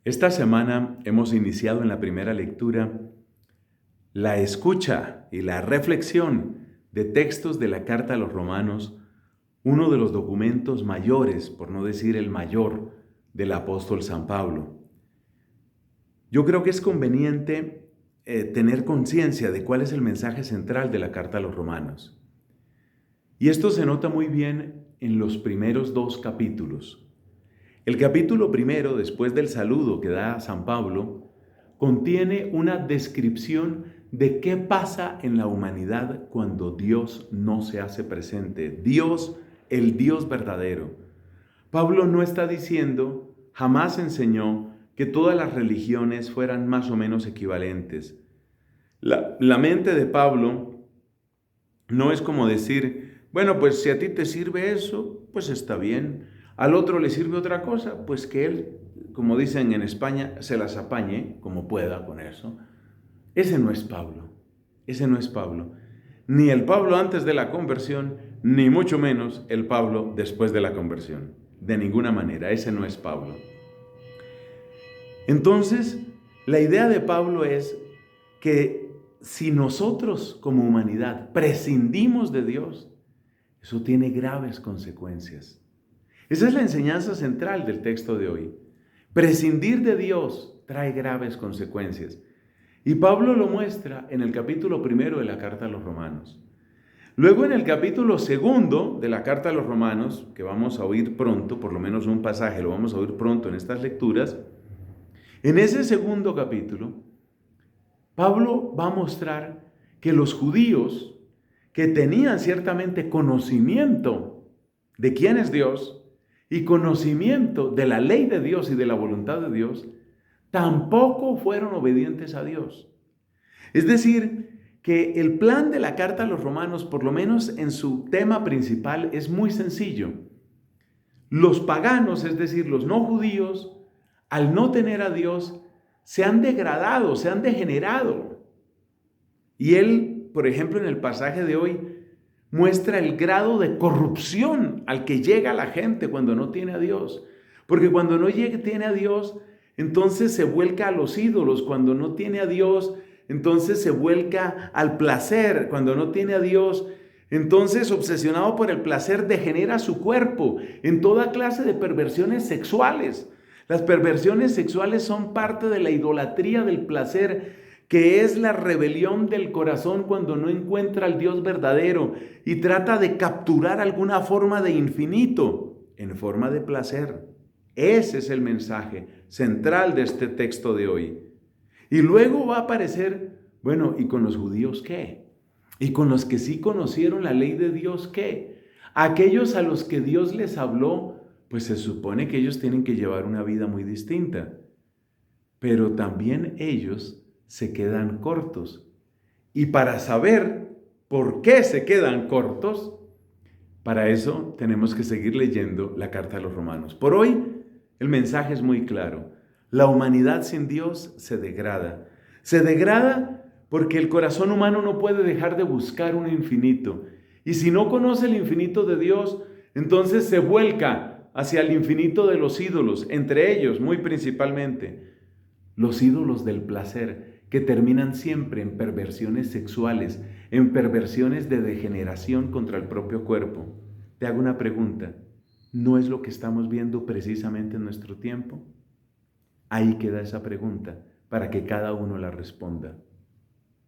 Esta semana hemos iniciado en la primera lectura la escucha y la reflexión de textos de la Carta a los Romanos, uno de los documentos mayores, por no decir el mayor, del apóstol San Pablo. Yo creo que es conveniente tener conciencia de cuál es el mensaje central de la Carta a los Romanos. Y esto se nota muy bien en los primeros dos capítulos. El capítulo primero, después del saludo que da San Pablo, contiene una descripción de qué pasa en la humanidad cuando Dios no se hace presente. Dios, el Dios verdadero. Pablo no está diciendo, jamás enseñó que todas las religiones fueran más o menos equivalentes. La mente de Pablo no es como decir, bueno, pues si a ti te sirve eso, pues está bien. Al otro le sirve otra cosa, pues que él, como dicen en España, se las apañe como pueda con eso. Ese no es Pablo, ese no es Pablo. Ni el Pablo antes de la conversión, ni mucho menos el Pablo después de la conversión. De ninguna manera, ese no es Pablo. Entonces, la idea de Pablo es que si nosotros como humanidad prescindimos de Dios, eso tiene graves consecuencias. Esa es la enseñanza central del texto de hoy. Prescindir de Dios trae graves consecuencias. Y Pablo lo muestra en el capítulo primero de la Carta a los Romanos. Luego en el capítulo segundo de la Carta a los Romanos, que vamos a oír pronto, por lo menos un pasaje lo vamos a oír pronto en estas lecturas, en ese segundo capítulo, Pablo va a mostrar que los judíos que tenían ciertamente conocimiento de quién es Dios y conocimiento de la ley de Dios y de la voluntad de Dios, tampoco fueron obedientes a Dios. Es decir, que el plan de la carta a los romanos, por lo menos en su tema principal, es muy sencillo. Los paganos, es decir, los no judíos, al no tener a Dios, se han degradado, se han degenerado. Y él, por ejemplo, en el pasaje de hoy, muestra el grado de corrupción al que llega la gente cuando no tiene a Dios. Porque cuando no tiene a Dios, entonces se vuelca a los ídolos. Cuando no tiene a Dios, entonces se vuelca al placer. Cuando no tiene a Dios, entonces obsesionado por el placer degenera su cuerpo en toda clase de perversiones sexuales. Las perversiones sexuales son parte de la idolatría del placer, que es la rebelión del corazón cuando no encuentra al Dios verdadero y trata de capturar alguna forma de infinito en forma de placer. Ese es el mensaje central de este texto de hoy. Y luego va a aparecer, bueno, ¿y con los judíos qué? ¿Y con los que sí conocieron la ley de Dios qué? Aquellos a los que Dios les habló, pues se supone que ellos tienen que llevar una vida muy distinta. Pero también ellos se quedan cortos. Y para saber por qué se quedan cortos, para eso tenemos que seguir leyendo la carta a los romanos. Por hoy, el mensaje es muy claro. La humanidad sin Dios se degrada. Se degrada porque el corazón humano no puede dejar de buscar un infinito. Y si no conoce el infinito de Dios, entonces se vuelca hacia el infinito de los ídolos, entre ellos, muy principalmente, los ídolos del placer, que terminan siempre en perversiones sexuales, en perversiones de degeneración contra el propio cuerpo. Te hago una pregunta. ¿No es lo que estamos viendo precisamente en nuestro tiempo? Ahí queda esa pregunta para que cada uno la responda.